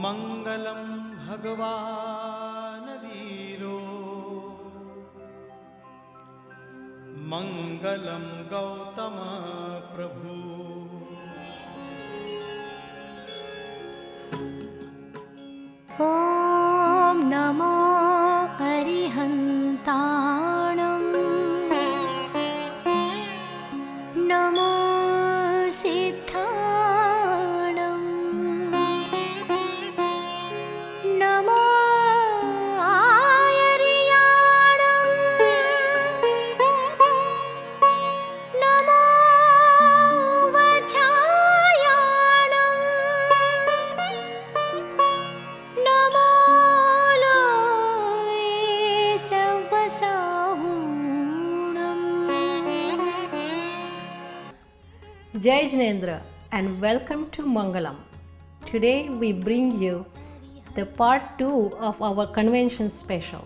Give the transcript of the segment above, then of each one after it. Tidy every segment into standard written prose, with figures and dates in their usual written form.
મંગલમ ભગવાન વીરો મંગલમ ગૌતમ પ્રભુ. ઓમ નમો અરિહંતાણમ નમો સિદ્ધાણમ નમો આયર્યાણમ નમો વછાયાણમ નમો લોય સવસાહૂણમ. Jai Jinendra and welcome to Mangalam. Today we bring you the part 2 of our convention special,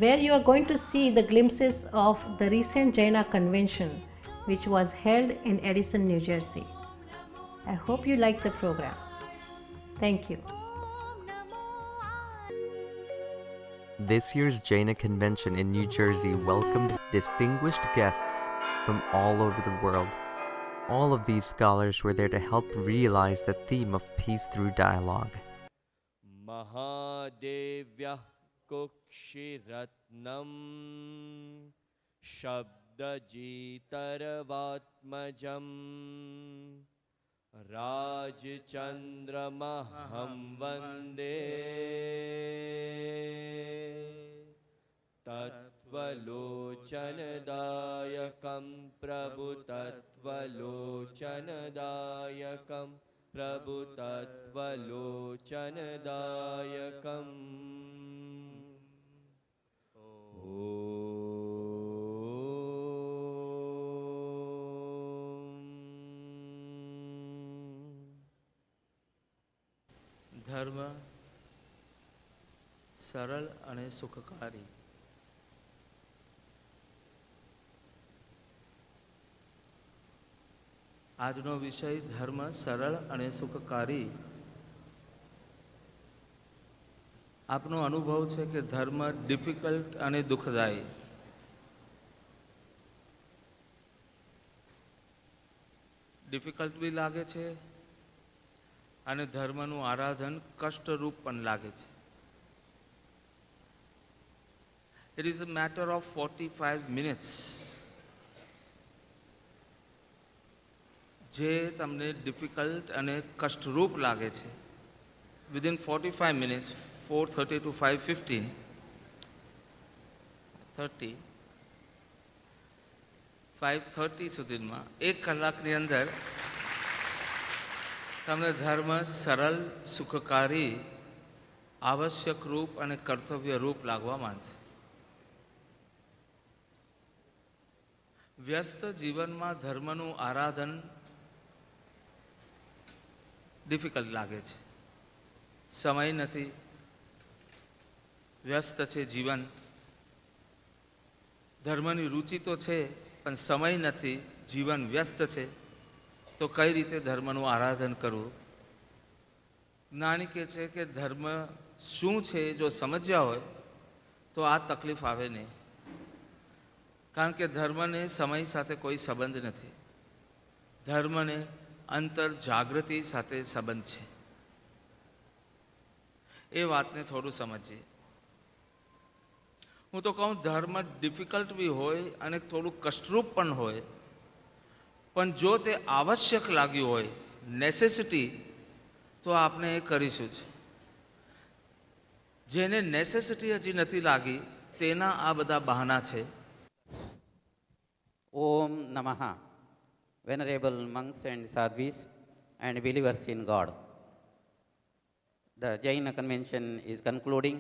where you are going to see the glimpses of the recent Jaina convention which was held in Edison, New Jersey. I hope you like the program. Thank you. This year's Jaina convention in New Jersey welcomed distinguished guests from all over the world. All of these scholars were there to help realize the theme of peace through dialogue. Mahadevyah Kukshiratnam Shabdajitarvatmajam Rajchandramaham Vande Tatvalochanadayakam Prabhu Tatvalochanadayakam Prabhu Tatvalochanadayakam. ધર્મ સરળ અને સુખકારી. આજનો વિષય ધર્મ સરળ અને સુખકારી. આપનો અનુભવ છે કે ધર્મ ડિફિકલ્ટ અને દુઃખદાયી. ડિફિકલ્ટ બી લાગે છે અને ધર્મનું આરાધન કષ્ટરૂપ પણ લાગે છે. It is a matter of 45 minutes. જે તમને ડિફિકલ્ટ અને કષ્ટરૂપ લાગે છે, વિધિન 45 મિનિટ્સ 4:30 to 5:15 5:30 સુધીમાં 1 કલાકની અંદર તમને ધર્મ સરળ, સુખકારી, આવશ્યક રૂપ અને કર્તવ્ય રૂપ લાગવા માંડશે. વ્યસ્ત જીવનમાં ધર્મનું આરાધન ડિફિકલ્ટ લાગે છે. સમય નથી, વ્યસ્ત છે જીવન. ધર્મની રુચિ તો છે પણ સમય નથી, જીવન વ્યસ્ત છે. તો કઈ રીતે ધર્મનું આરાધન કરવું? જ્ઞાની કહે છે કે ધર્મ શું છે જો સમજ્યા હોય તો આ તકલીફ આવે નહીં. કારણ કે ધર્મને સમય સાથે કોઈ સંબંધ નથી. ધર્મને અંતર જાગૃતિ સાથે સંબંધ છે. એ વાતને થોડું સમજીએ. હું તો કહું ધર્મ ડિફિકલ્ટ બી હોય અને થોડું કષ્ટરૂપ પણ હોય, પણ જો તે આવશ્યક લાગ્યું હોય, નેસેસિટી, તો આપણે એ કરીશું જ. જેને નેસેસિટી હજી નથી લાગી તેના આ બધા બહાના છે. Om Namaha. Venerable monks and sadhvis and believers in God. The Jaina convention is concluding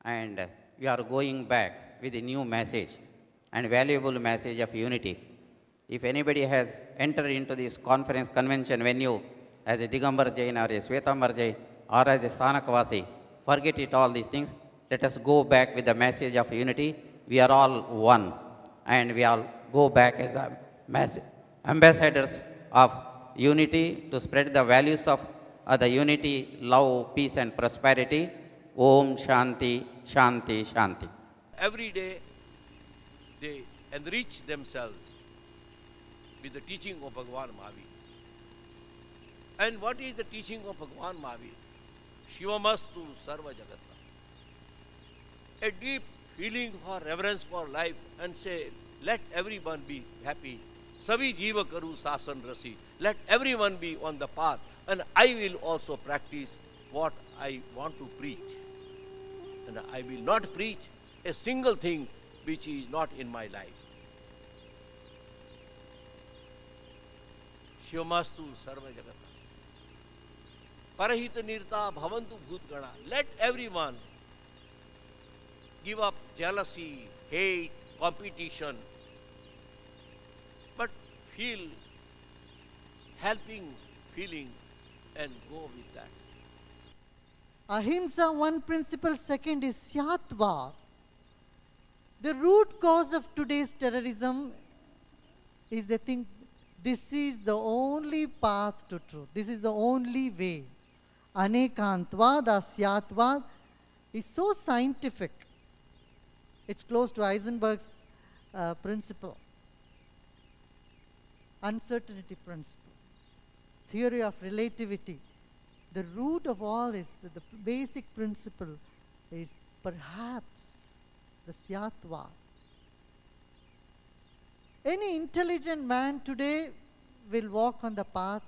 and we are going back with a new message and valuable message of unity. If anybody has entered into this convention venue as a Digambar Jain or a Svetambar Jain or as a Sthanakvasi, forget it all these things. Let us go back with the message of unity. We are all one and we all go back as ambassadors of unity to spread the values of the unity, love, peace, and prosperity. Om Shanti, Shanti, Shanti. Every day they enrich themselves with the teaching of Bhagavan Mahavir. And what is the teaching of Bhagavan Mahavir? Shivamastu Sarva Jagata. A deep feeling for reverence for life and say, let everyone be happy. Savi jiva karu sasan rasi. Let everyone be on the path. And I will also practice what I want to preach. And I will not preach a single thing which is not in my life. Shivamastu Sarva Jagata. Parahita nirta bhavantu bhutgana. Let everyone give up jealousy, hate, competition, but feel helping feeling and go with that. Ahimsa, one principle. Second is Syatva. The root cause of today's terrorism is they think this is the only path to truth. This is the only way. Anekantvad, Asyatvad is so scientific. It's close to Heisenberg's principle. Uncertainty principle. Theory of relativity. The root of all is, the basic principle is perhaps the Syatva. Any intelligent man today will walk on the path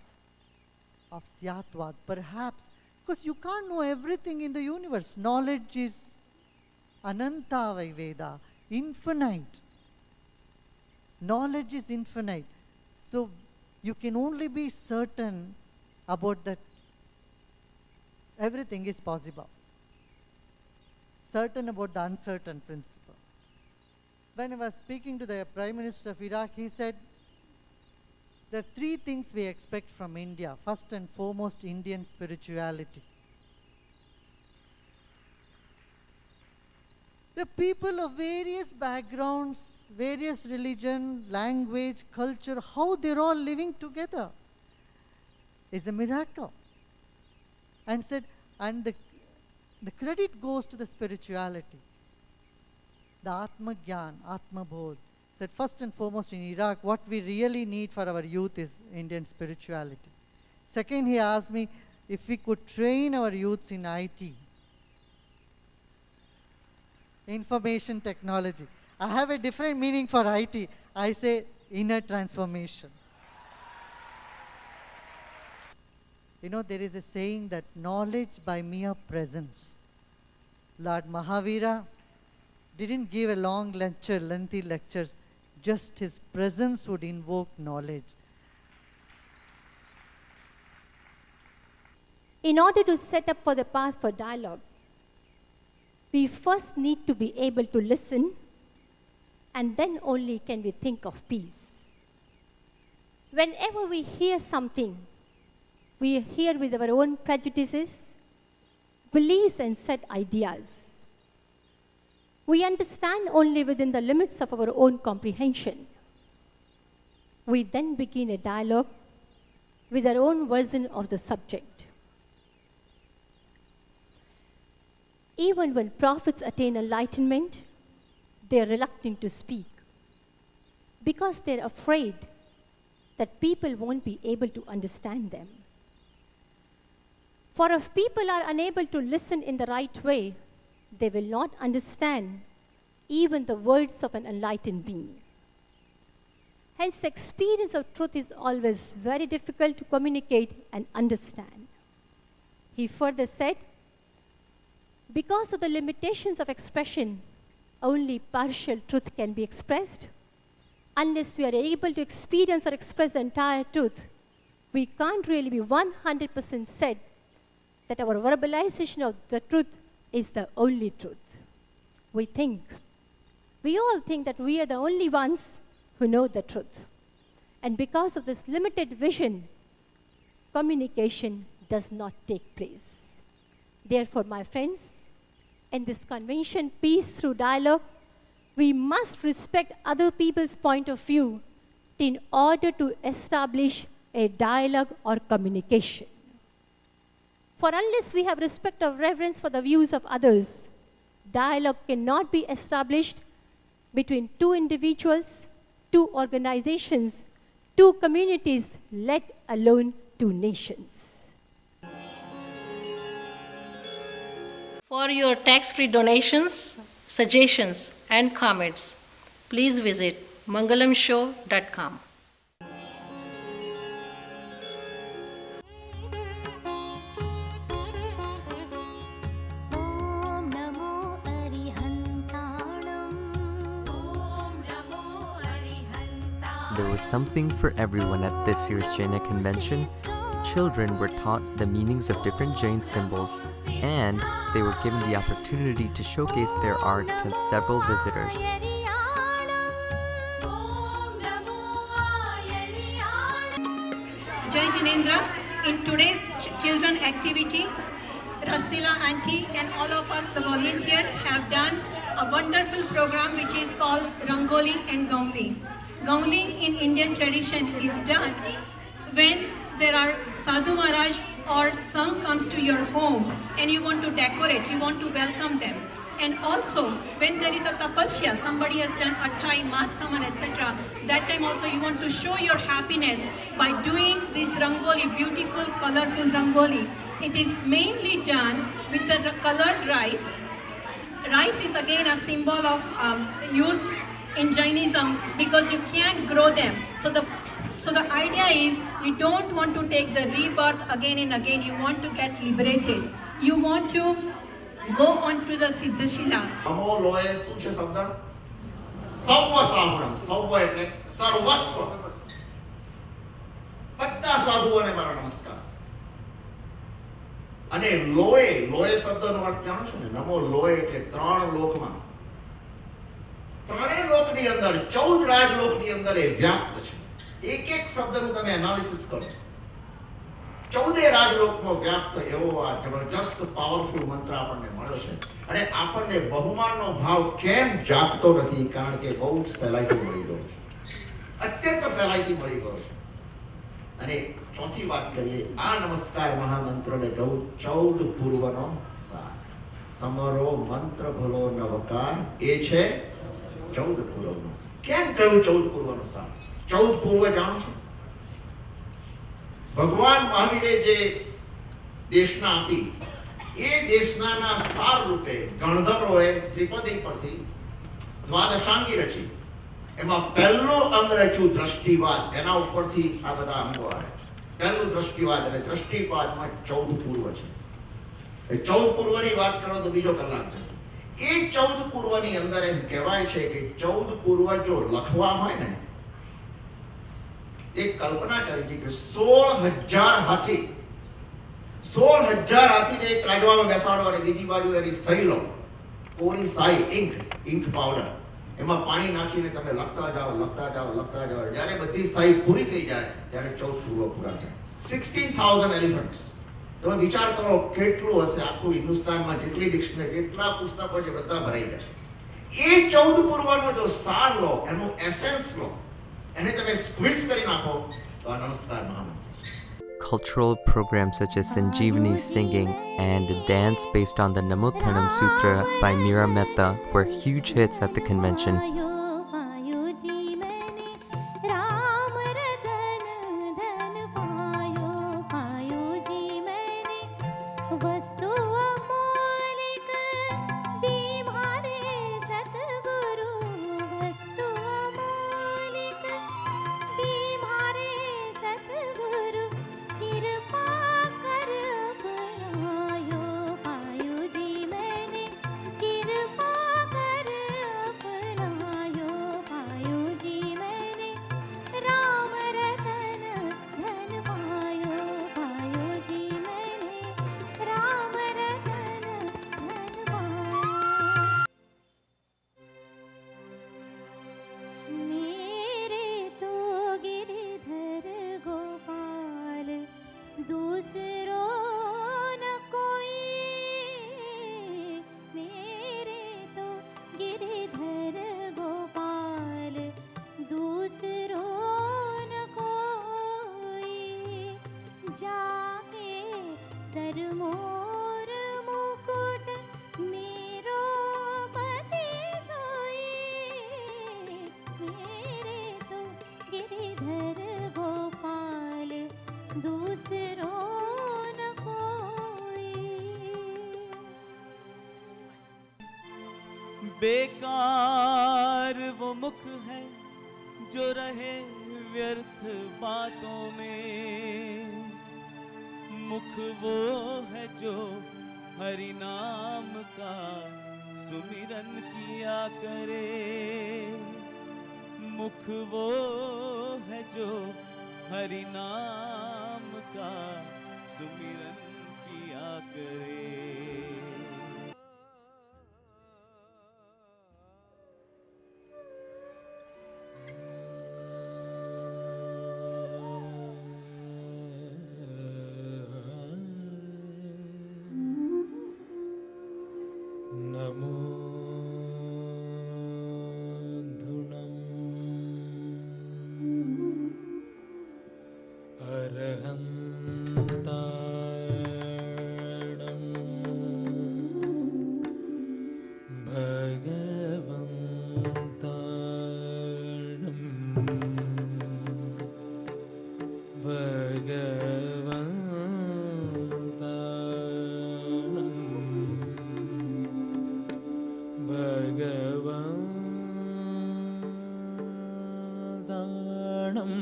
of Syatva, perhaps, because you can't know everything in the universe. Knowledge is Ananta Vaiveda, infinite. Knowledge is infinite. So you can only be certain about that everything is possible. Certain about the uncertain principle. When I was speaking to the Prime Minister of Iraq, he said, there are three things we expect from India. First and foremost, Indian spirituality. The people of various backgrounds, various religion, language, culture, how they're all living together is a miracle. And said, and the credit goes to the spirituality. The Atma Gyan, Atma Bodh. Said first and foremost in Iraq, what we really need for our youth is Indian spirituality. Second, he asked me if we could train our youths in IT, information technology. I have a different meaning for IT. I say inner transformation. You know, there is a saying that knowledge by mere presence. Lord Mahavira didn't give a long lecture, lengthy lectures. Just his presence would invoke knowledge. In order to set up for the path for dialogue, we first need to be able to listen, and then only can we think of peace. Whenever we hear something, we hear with our own prejudices, beliefs, and set ideas. We understand only within the limits of our own comprehension. We then begin a dialogue with our own version of the subject. Even when prophets attain enlightenment, they are reluctant to speak because they're afraid that people won't be able to understand them. For if people are unable to listen in the right way, they will not understand even the words of an enlightened being. Hence, the experience of truth is always very difficult to communicate and understand. He further said, because of the limitations of expression, only partial truth can be expressed. Unless we are able to experience or express the entire truth, we can't really be 100% said that our verbalization of the truth is the only truth. We all think that we are the only ones who know the truth. And because of this limited vision, communication does not take place. Therefore, my friends, in this convention, Peace Through Dialogue, we must respect other people's point of view in order to establish a dialogue or communication. For unless we have respect or reverence for the views of others, dialogue cannot be established between two individuals, two organizations, two communities, let alone two nations. For your tax-free donations, suggestions, and comments, please visit mangalamshow.com. There was something for everyone at this year's Jaina convention. Children were taught the meanings of different Jain symbols, and they were given the opportunity to showcase their art to several visitors. Jai Jinendra, in today's children activity, Rasila auntie and all of us, the volunteers, have done a wonderful program which is called Rangoli and Gauli. Gauli in Indian tradition is done when there are Sadhu Maharaj or Sangh comes to your home and you want to decorate, you want to welcome them. And also when there is a tapasya, somebody has done Athai, Mastaman, etc. That time also you want to show your happiness by doing this Rangoli, beautiful, colorful Rangoli. It is mainly done with the colored rice. Rice is again a symbol of used in Jainism because you can't grow them. So the idea is we don't want to take the rebirth again and again. You want to get liberated. You want to go on to the Siddhashila. નમો લોએ શું છે શબ્દ? સર્વ સાંભળમ. સર્વ એટલે સર્વસ્વ. બધા સાધુઓને મારા નમસ્કાર. અને લોએ શબ્દનો અર્થ જાણો છો ને? નમો લોએ એટલે ત્રણ લોકમાં, ત્રણેય લોકની અંદર, 14 રાજલોકની અંદર એ વ્યાપ્ત છે. એક એક શબ્દનું તમે એનાલિસિસ કરો. 14 રાજલોકમાં વ્યાપ્ત એવો આ જબરજસ્ત પાવરફુલ મંત્ર આપણને મળ્યો છે. અને આપણને બહુમાનનો ભાવ કેમ જાગતો નથી? કારણ કે બહુ સહેલાઈથી મળી ગયો છે, અત્યંત સહેલાઈથી મળી ગયો છે. અને ચોથી વાત કરીએ, આ નમસ્કાર મહામંત્રને 14 પૂર્વનો સાર. સમરો મંત્ર ભલો નવકાર, એ છે 14 પૂર્વનો. કેમ કહ્યું 14 પૂર્વનો સાર? 14 પૂર્વ જાણો છો? ભગવાન મહાવીરે જે દેશના આપી, એ દેશનાના સાર રૂપે ગણધરોએ ત્રિપદી પરથી દ્વાદશાંગી રચી. એમાં પહેલું અંગ રચ્યું દ્રષ્ટિવાદ. એના ઉપરથી આ બધા અંગો આવે છે. પહેલું દ્રષ્ટિવાદ, અને દ્રષ્ટિવાદમાં 14 પૂર્વ છે. એ 14 પૂર્વની વાત કરો તો બીજો કલાક જશે. એ 14 પૂર્વની અંદર એમ કહેવાય છે કે 14 પૂર્વ જો લખવા હોય ને, એક કલ્પના કરી છે કે 16,000 હાથીને એક કાઢવામાં બેસાડો અને બીજી બાજુ એની સહી લો, કોરી સાઈ, ઇંક પાવડર, એમાં પાણી નાખીને તમે લખતા જાઓ. જ્યારે બધી સહી પૂરી થઈ જાય ત્યારે 14 પૂર્વ પૂરા થાય. 16,000 એલિફન્ટ્સ. તમે વિચાર કરો કેટલું હશે આખું હિન્દુસ્તાનમાં, જેટલી ડિક્શનરી, જેટલા પુસ્તકો છે બધા ભરાઈ જશે. એ 14 પૂર્વનો જો સાર લો, એનું એસેન્સ લો, એને તમે સ્ક્વીઝ કરી નાખો તો આ નમસ્કાર મહામંત્ર. Cultural programs such as Sanjeevani singing and a dance based on the Namottanam Sutra by Meera Mehta were huge hits at the convention. पर मोर मुकुट मेरो पति सोई, मेरे तो गिरिधर गोपाल दूसरो न कोई। बेकार वो मुख है जो रहे व्यर्थ बातों में, मुख वो है जो हरि नाम का सुमिरन किया करे, मुख वो है जो हरि नाम का सुमिरन किया करे। नमो धुनम् अरहन्ताणं भगवन्ताणं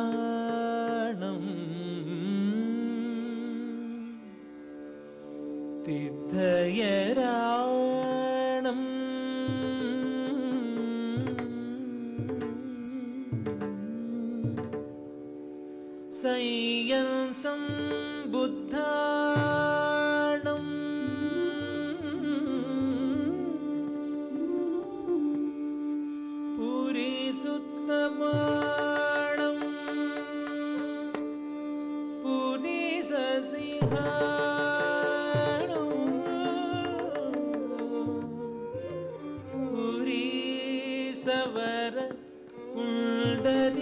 आयिगराणं तिथयराणं संयंसं बुद्धाणं पुरीसुत्तमाणं पुरीससिंहाणं पुरीसवर पुण्डरीयाणं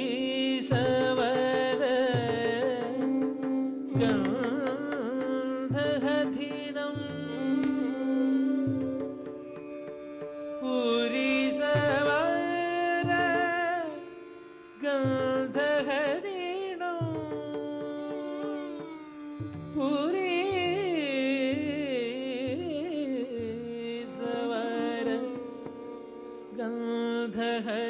पुरीसवर गन्धहधिनं पुरीसवर गन्धहधिनं पुरीसवर गन्धहधिनं।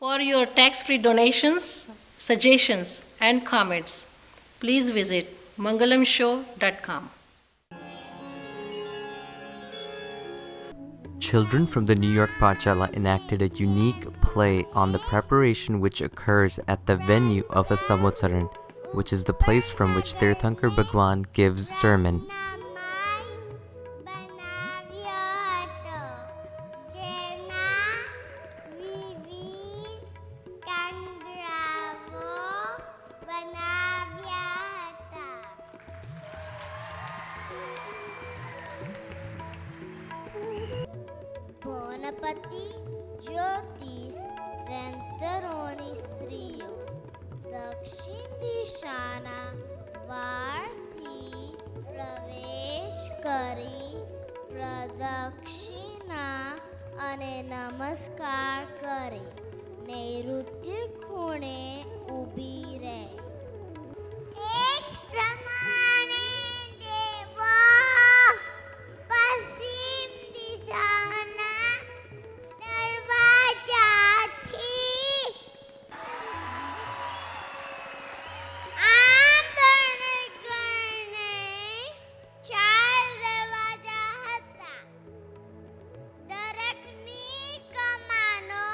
For your tax-free donations, suggestions, and comments, please visit mangalamshow.com. Children from the New York Pachala enacted a unique play on the preparation which occurs at the venue of a Samotsaran, which is the place from which Tirthankar Bhagwan gives sermon. Ganpati જ્યોતિષ વેંતરોની સ્ત્રીઓ દક્ષિણ દિશાના દ્વારથી પ્રવેશ કરી પ્રદક્ષિણા અને નમસ્કાર કરે, નૈઋત્ય ખૂણે ઊભી રહે. એ જ પ્રમાણે દેવો પશ્ચિમ દિશાના દરવાજાથી આમ ગણે 4 દરવાજા હતા. દરેકની કમાનો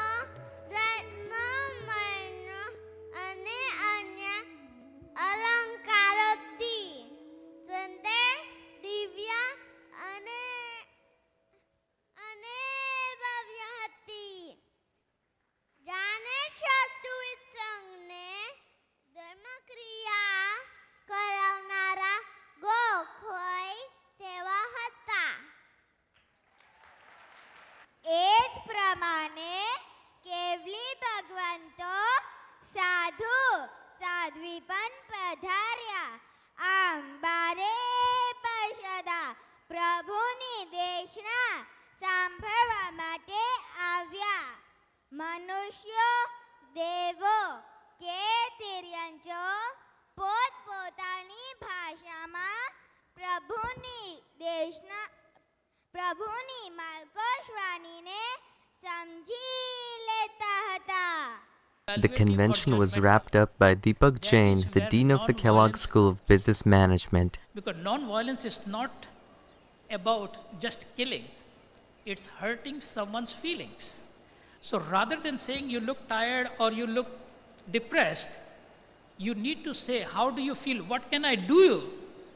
ધર્મ વર્ણ અને અન્ય પ્રભુની દેશના સાંભળવા માટે આવ્યા. મનુષ્યો, દેવો કે તિર્યંજો પોતપોતાની ભાષામાં પ્રભુની માર્ગોશ્વાણીને સમજી લેતા હતા. The convention was wrapped up by Deepak Jain, the Dean of the Kellogg School of Business Management. Because non-violence is not about just killing, it's hurting someone's feelings. So rather than saying you look tired or you look depressed, you need to say, how do you feel? What can I do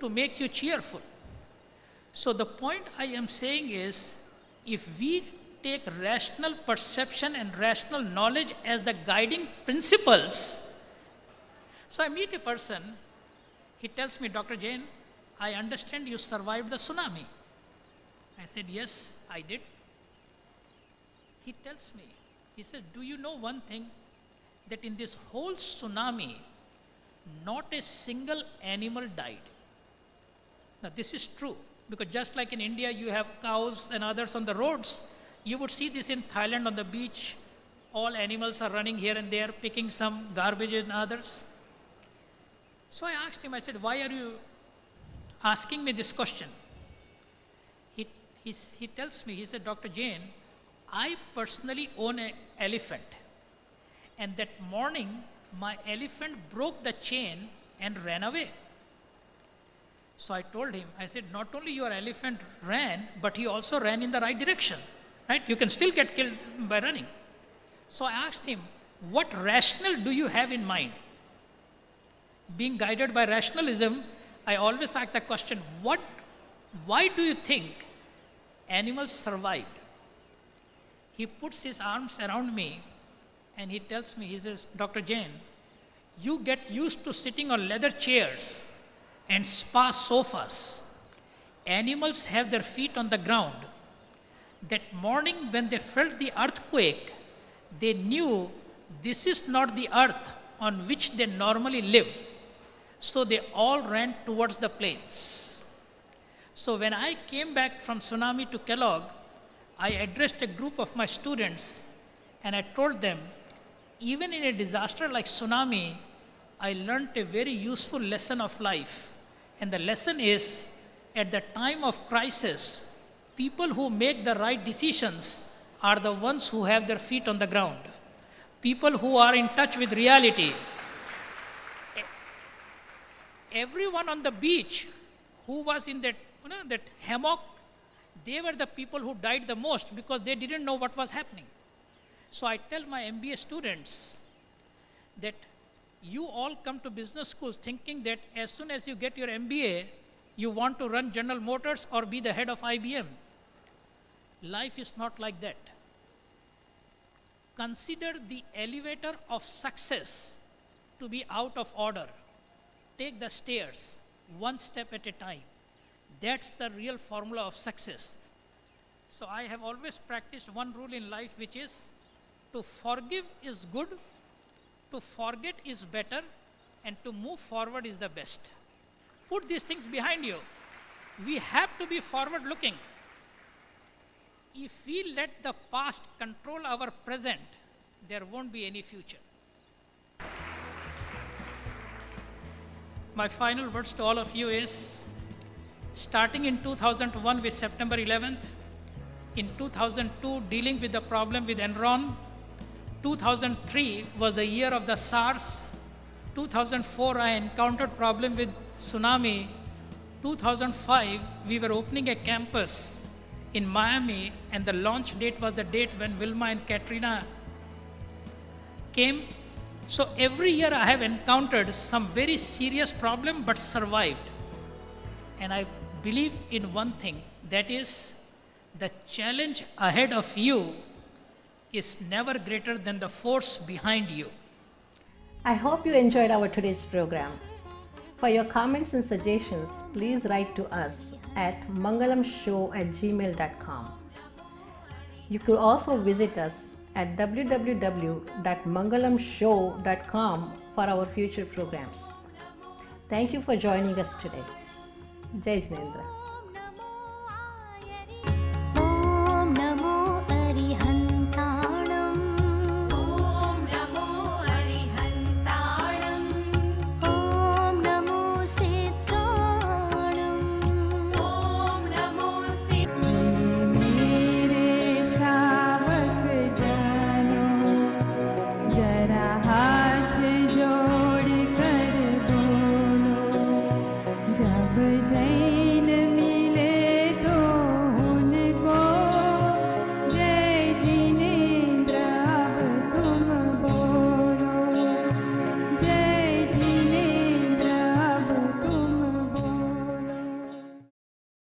to make you cheerful? So the point I am saying is, if we take rational perception and rational knowledge as the guiding principles. So I meet a person, he tells me, Dr. Jain, I understand you survived the tsunami. I said, yes, I did. He tells me, he says, do you know one thing? That in this whole tsunami, not a single animal died. Now this is true, because just like in India you have cows and others on the roads, you would see this in Thailand on the beach. All animals are running here and there, picking some garbage and others. So I asked him, I said, why are you asking me this question? He tells me, he said, Dr. Jain, I personally own an elephant. And that morning, my elephant broke the chain and ran away. So I told him, I said, not only your elephant ran, but he also ran in the right direction. Right? You can still get killed by running. So I asked him, what rationale do you have in mind? Being guided by rationalism, I always ask the question, why do you think animals survived? He puts his arms around me and he tells me, he says, Dr. Jain, you get used to sitting on leather chairs and spa sofas. Animals have their feet on the ground. That morning when they felt the earthquake, they knew this is not the earth on which they normally live. So they all ran towards the plains. So when I came back from tsunami to Kellogg, I addressed a group of my students and I told them, even in a disaster like tsunami, I learned a very useful lesson of life. And the lesson is, at the time of crisis, people who make the right decisions are the ones who have their feet on the ground. People who are in touch with reality. Everyone on the beach who was in that hammock, they were the people who died the most because they didn't know what was happening. So I tell my MBA students that you all come to business schools thinking that as soon as you get your MBA, you want to run General Motors or be the head of IBM. Life is not like that. Consider the elevator of success to be out of order. Take the stairs, one step at a time. That's the real formula of success. So I have always practiced one rule in life, which is to forgive is good, to forget is better, and to move forward is the best. Put these things behind you. We have to be forward looking. If we let the past control our present, there won't be any future. My final words to all of you is, starting in 2001 with September 11th, in 2002 dealing with the problem with Enron, 2003 was the year of the SARS, 2004 I encountered problem with tsunami, 2005 we were opening a campus in Miami and the launch date was the date when Wilma and Katrina came. So every year I have encountered some very serious problem but survived. And I believe in one thing, that is the challenge ahead of you is never greater than the force behind you. I hope you enjoyed our today's program. For your comments and suggestions, please write to us at mangalamshow@gmail.com. You could also visit us at www.mangalamshow.com for our future programs. Thank you for joining us today. Jai Jinendra.